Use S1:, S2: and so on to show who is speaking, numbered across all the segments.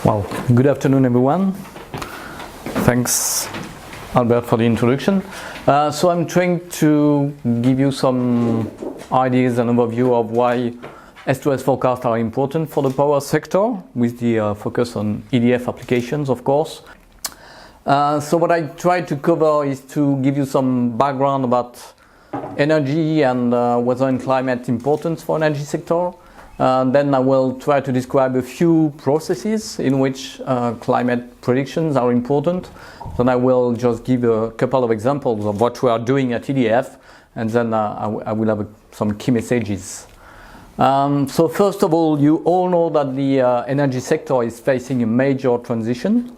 S1: Well, good afternoon, everyone. Thanks, Albert, for the introduction. So I'm trying to give you some ideas and overview of why S2S forecasts are important for the power sector, with the focus on EDF applications, of course. So what I try to cover is to give you some background about energy and weather and climate importance for energy sector. Then I will try to describe a few processes in which climate predictions are important. Then I will just give a couple of examples of what we are doing at EDF, and then I will have some key messages. So first of all, you all know that the energy sector is facing a major transition.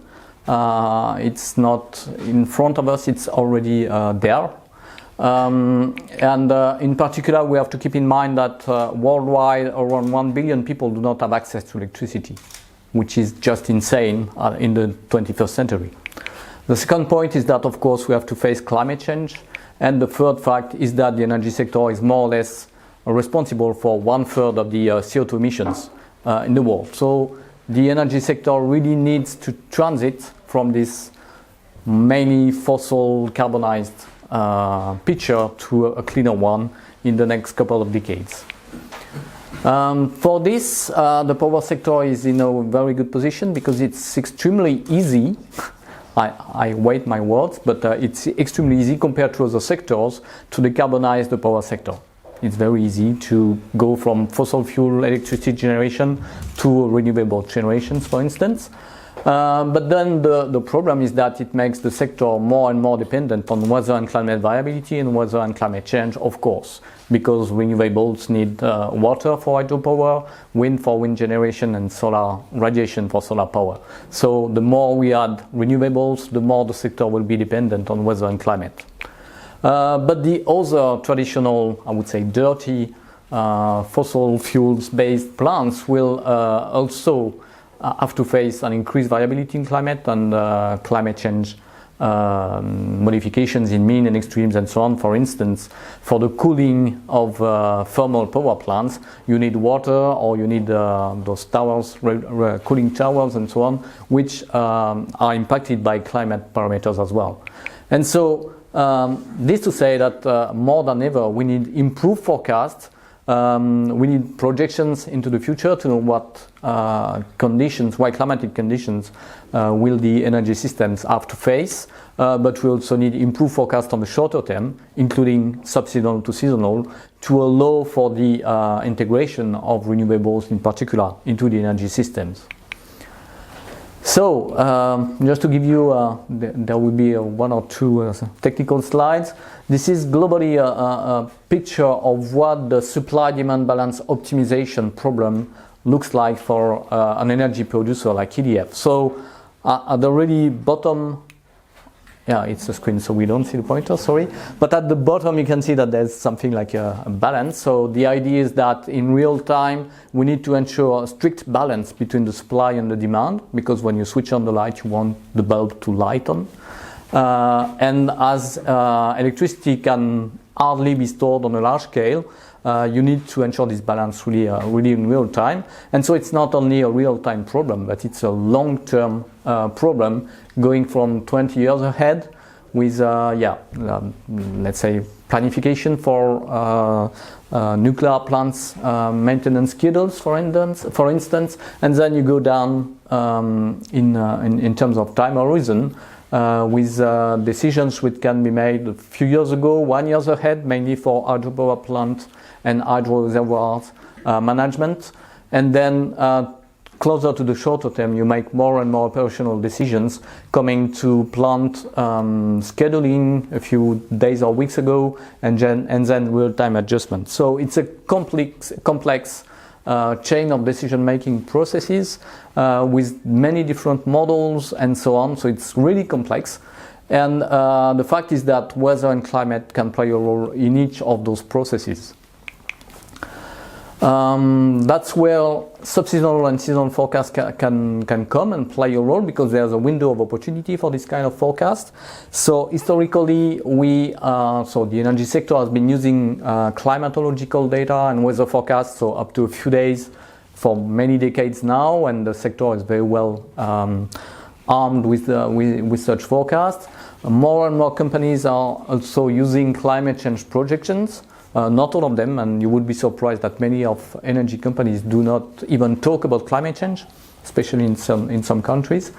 S1: It's not in front of us, it's already there. In particular, we have to keep in mind that worldwide around 1 billion people do not have access to electricity, which is just insane in the 21st century. The second point is that, of course, we have to face climate change. And the third fact is that the energy sector is more or less responsible for 1/3 of the CO2 emissions in the world. So the energy sector really needs to transit from this mainly fossil carbonized picture to a cleaner one in the next couple of decades. For this, the power sector is in a very good position because it's extremely easy. I weight my words, but it's extremely easy compared to other sectors to decarbonize the power sector. It's very easy to go from fossil fuel electricity generation to renewable generations, for instance. But then the problem is that it makes the sector more and more dependent on weather and climate variability and weather and climate change, of course, because renewables need water for hydropower, wind for wind generation, and solar radiation for solar power. So the more we add renewables, the more the sector will be dependent on weather and climate. But the other traditional, I would say, dirty fossil fuels-based plants will also have to face an increased variability in climate and climate change modifications in mean and extremes and so on. For instance, for the cooling of thermal power plants, you need water, or you need those towers, cooling towers and so on, which are impacted by climate parameters as well. And so this to say that more than ever we need improved forecasts. We need projections into the future to know what conditions, what climatic conditions will the energy systems have to face. But we also need improved forecasts on the shorter term, including subseasonal to seasonal, to allow for the integration of renewables in particular into the energy systems. So, just to give you, there will be one or two technical slides. This is globally a picture of what the supply-demand balance optimization problem looks like for an energy producer like EDF. So, at the really bottom, yeah, it's a screen, so we don't see the pointer, sorry. But at the bottom, you can see that there's something like a balance. So the idea is that in real time, we need to ensure a strict balance between the supply and the demand, because when you switch on the light, you want the bulb to light on. And as electricity can hardly be stored on a large scale, you need to ensure this balance really in real time. And so it's not only a real-time problem, but it's a long-term problem going from 20 years ahead with, let's say, planification for nuclear plants, maintenance schedules, for instance, and then you go down in terms of time horizon with decisions which can be made a few years ago, 1 year ahead, mainly for hydropower plant and hydro reservoirs management. And then closer to the shorter term, you make more and more operational decisions coming to plant scheduling a few days or weeks ago, and then real-time adjustment. So it's a complex chain of decision-making processes with many different models and so on. So it's really complex. And the fact is that weather and climate can play a role in each of those processes. That's where subseasonal and seasonal forecasts can come and play a role, because there's a window of opportunity for this kind of forecast. So historically, so the energy sector has been using climatological data and weather forecasts, so up to a few days for many decades now, and the sector is very well armed with such forecasts. More and more companies are also using climate change projections. Not all of them, and you would be surprised that many of energy companies do not even talk about climate change, especially in some countries.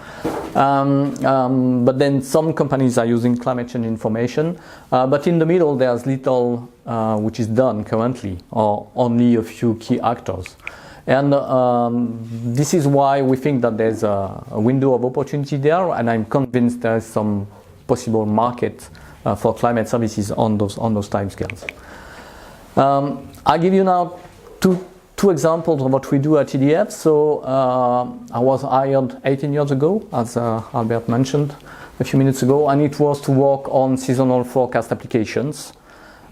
S1: But then some companies are using climate change information. But in the middle, there's little which is done currently, or only a few key actors. And this is why we think that there's a window of opportunity there, and I'm convinced there's some possible market for climate services on those timescales. I'll give you now two examples of what we do at EDF. So I was hired 18 years ago, as Albert mentioned a few minutes ago, and it was to work on seasonal forecast applications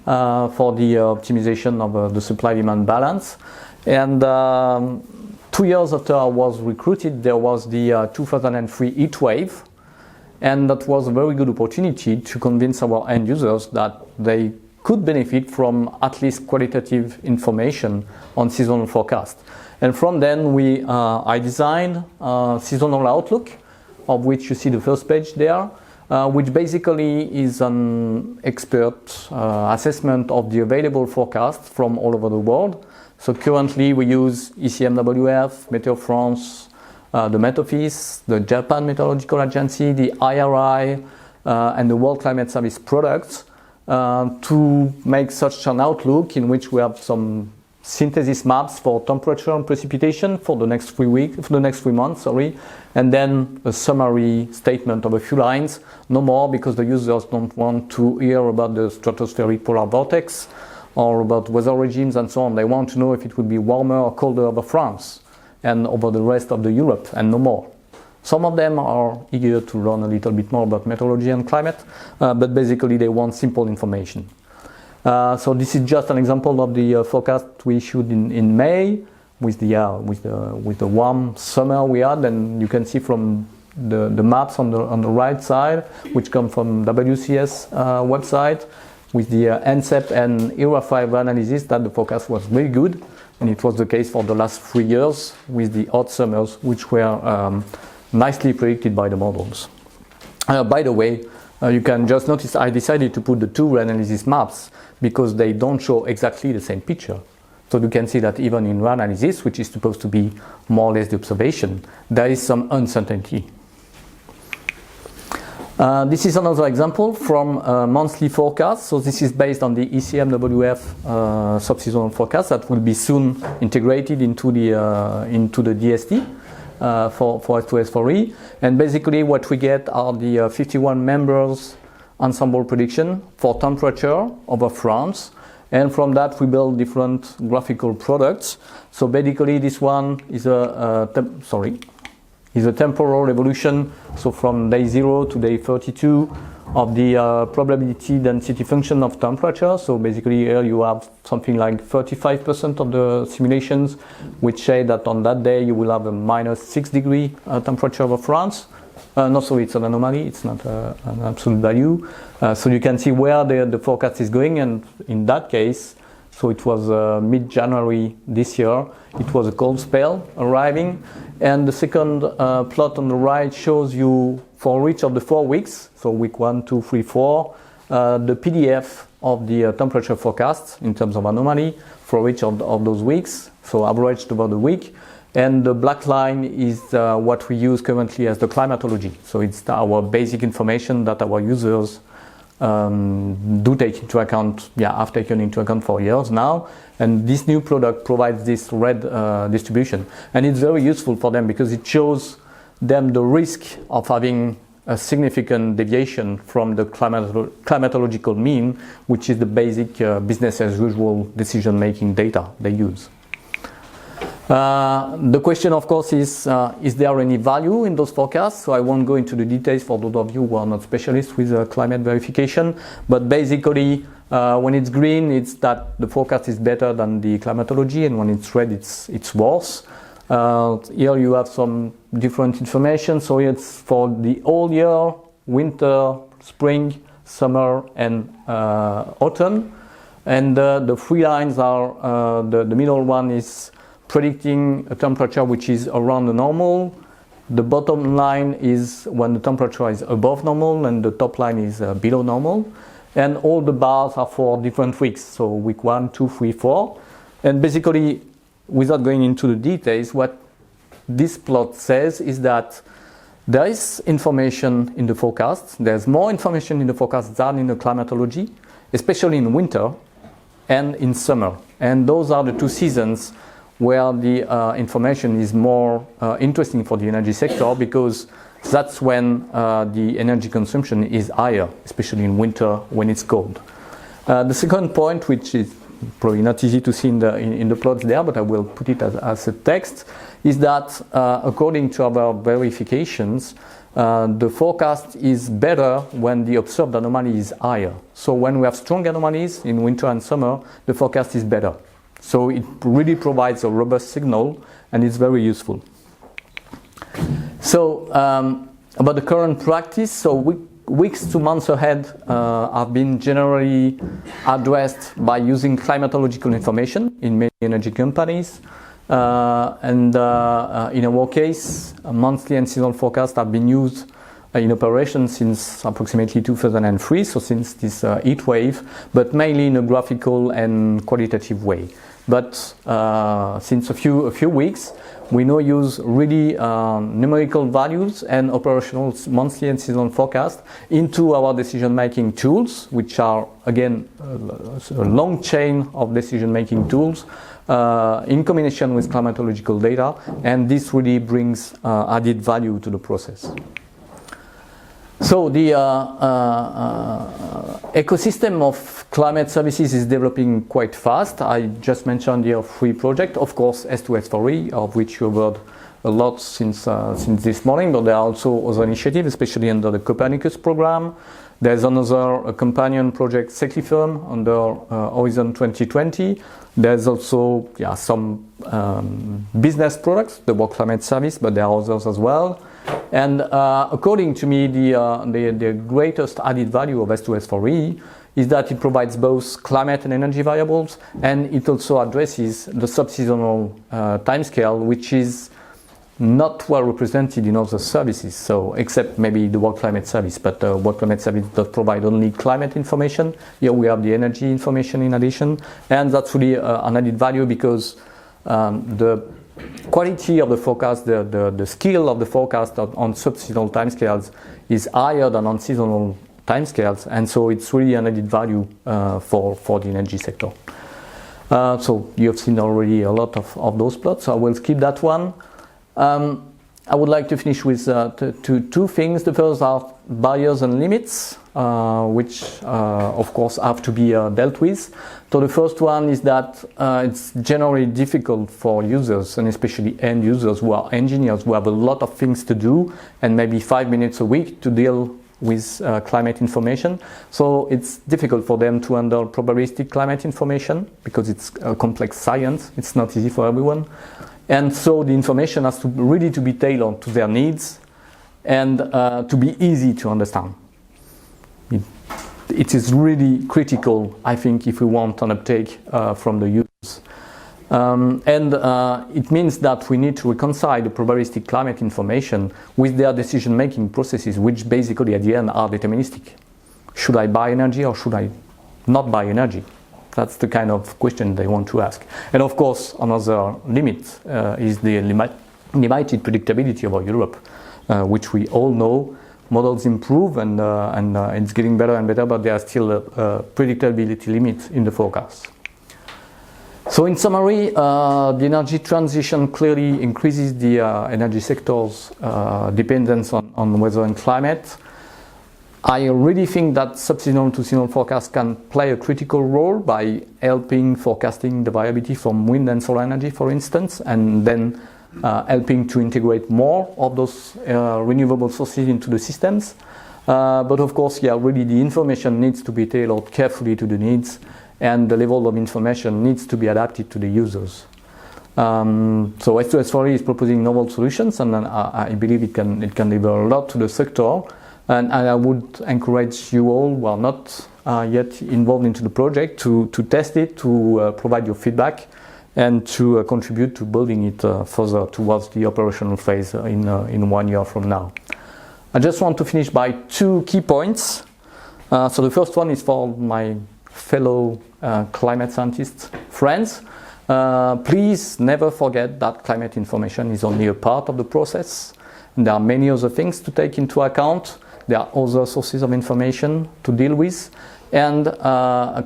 S1: for the optimization of the supply-demand balance. And 2 years after I was recruited, there was the 2003 heat wave, and that was a very good opportunity to convince our end users that they could benefit from at least qualitative information on seasonal forecast. And from then I designed a seasonal outlook, of which you see the first page there, which basically is an expert assessment of the available forecasts from all over the world. So currently we use ECMWF, Meteo France, the Met Office, the Japan Meteorological Agency, the IRI, and the World Climate Service products to make such an outlook in which we have some synthesis maps for temperature and precipitation for the next 3 months, and then a summary statement of a few lines, no more, because the users don't want to hear about the stratospheric polar vortex or about weather regimes and so on. They want to know if it would be warmer or colder over France and over the rest of the Europe, and no more. Some of them are eager to learn a little bit more about meteorology and climate, but basically they want simple information. So this is just an example of the forecast we issued in May with the warm summer we had, and you can see from the maps on the right side, which come from WCS website, with the NCEP and ERA5 analysis, that the forecast was very good, and it was the case for the last 3 years with the hot summers, which were nicely predicted by the models. By the way, you can just notice I decided to put the two analysis maps because they don't show exactly the same picture. So you can see that even in analysis, which is supposed to be more or less the observation, there is some uncertainty. This is another example from monthly forecast. So this is based on the ECMWF sub-seasonal forecast that will be soon integrated into the DST. For S2S 4E, and basically what we get are the 51 members ensemble prediction for temperature over France, and from that we build different graphical products. So basically this one is a temporal evolution, so from day 0 to day 32 of the probability density function of temperature. So basically here you have something like 35% of the simulations which say that on that day you will have a -6 degree temperature over France. It's an anomaly, it's not an absolute value. So you can see where the forecast is going, and in that case, so it was mid-January this year, it was a cold spell arriving, and the second plot on the right shows you for each of the 4 weeks, so week 1, 2, 3, 4, the PDF of the temperature forecast in terms of anomaly for each of those weeks, so averaged over the week. And the black line is what we use currently as the climatology. So it's our basic information that our users do take into account, have taken into account for years now. And this new product provides this red distribution. And it's very useful for them because it shows them the risk of having a significant deviation from the climatological mean, which is the basic business as usual decision-making data they use. The question, of course, is there any value in those forecasts? So I won't go into the details for those of you who are not specialists with climate verification, but basically when it's green, it's that the forecast is better than the climatology, and when it's red, it's worse. Here you have some different information. So it's for the whole year, winter, spring, summer, and autumn. And the three lines are, the middle one is predicting a temperature which is around the normal. The bottom line is when the temperature is above normal, and the top line is below normal. And all the bars are for different weeks, so week 1, 2, 3, 4. And basically, without going into the details, what this plot says is that there is information in the forecast. There's more information in the forecast than in the climatology, especially in winter and in summer. And those are the two seasons where the information is more interesting for the energy sector, because that's when the energy consumption is higher, especially in winter when it's cold. The second point, which is probably not easy to see in the plots there, but I will put it as a text, is that according to our verifications, the forecast is better when the observed anomaly is higher. So when we have strong anomalies in winter and summer, the forecast is better. So it really provides a robust signal, and it's very useful. So about the current practice, so weeks to months ahead have been generally addressed by using climatological information in many energy companies. In our case, monthly and seasonal forecasts have been used in operation since approximately 2003, so since this heat wave, but mainly in a graphical and qualitative way. But since a few weeks, we now use really numerical values and operational monthly and seasonal forecasts into our decision-making tools, which are, again, a long chain of decision-making tools in combination with climatological data, and this really brings added value to the process. So the ecosystem of climate services is developing quite fast. I just mentioned here 3 projects. Of course, S2S for E, of which you've heard a lot since this morning, but there are also other initiatives, especially under the Copernicus program. There's a companion project, Seclifirm, under Horizon 2020. There's also some business products, the World Climate Service, but there are others as well. And according to me, the greatest added value of S2S for E is that it provides both climate and energy variables, and it also addresses the subseasonal timescale, which is not well represented in other services, so except maybe the World Climate Service, but the World Climate Service does provide only climate information. Here we have the energy information in addition, and that's really an added value, because the quality of the forecast, the skill of the forecast on subseasonal timescales is higher than on seasonal timescales, and so it's really an added value for the energy sector. So you have seen already a lot of those plots, so I will skip that one. I would like to finish with two things. The first are barriers and limits, which of course have to be dealt with. So the first one is that it's generally difficult for users, and especially end users who are engineers, who have a lot of things to do and maybe 5 minutes a week to deal with climate information. So it's difficult for them to handle probabilistic climate information, because it's a complex science. It's not easy for everyone. And so the information has to really be tailored to their needs and to be easy to understand. It is really critical, I think, if we want an uptake from the users. It means that we need to reconcile the probabilistic climate information with their decision-making processes, which basically at the end are deterministic. Should I buy energy or should I not buy energy? That's the kind of question they want to ask. And of course, another limit is the limited predictability about Europe, which we all know. Models improve and it's getting better and better, but there are still a predictability limit in the forecast. So in summary, the energy transition clearly increases the energy sector's dependence on weather and climate. I really think that subseasonal to seasonal forecasts can play a critical role by helping forecasting the variability from wind and solar energy, for instance, and then helping to integrate more of those renewable sources into the systems. But of course, really the information needs to be tailored carefully to the needs, and the level of information needs to be adapted to the users. So S2S4E is proposing novel solutions, and I believe it can deliver a lot to the sector. And I would encourage you all who are not yet involved into the project to test it, to provide your feedback, and to contribute to building it further towards the operational phase in 1 year from now. I just want to finish by 2 key points. So the first one is for my fellow climate scientists friends. Please never forget that climate information is only a part of the process. And there are many other things to take into account. There are other sources of information to deal with. And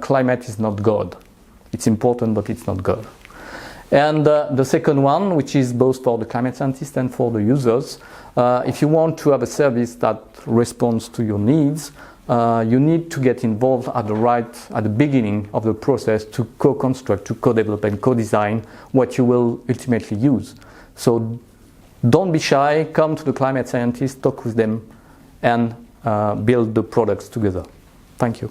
S1: climate is not God. It's important, but it's not God. And the second one, which is both for the climate scientists and for the users, if you want to have a service that responds to your needs, you need to get involved at the beginning of the process to co-construct, to co-develop and co-design what you will ultimately use. So don't be shy, come to the climate scientists, talk with them, and build the products together. Thank you.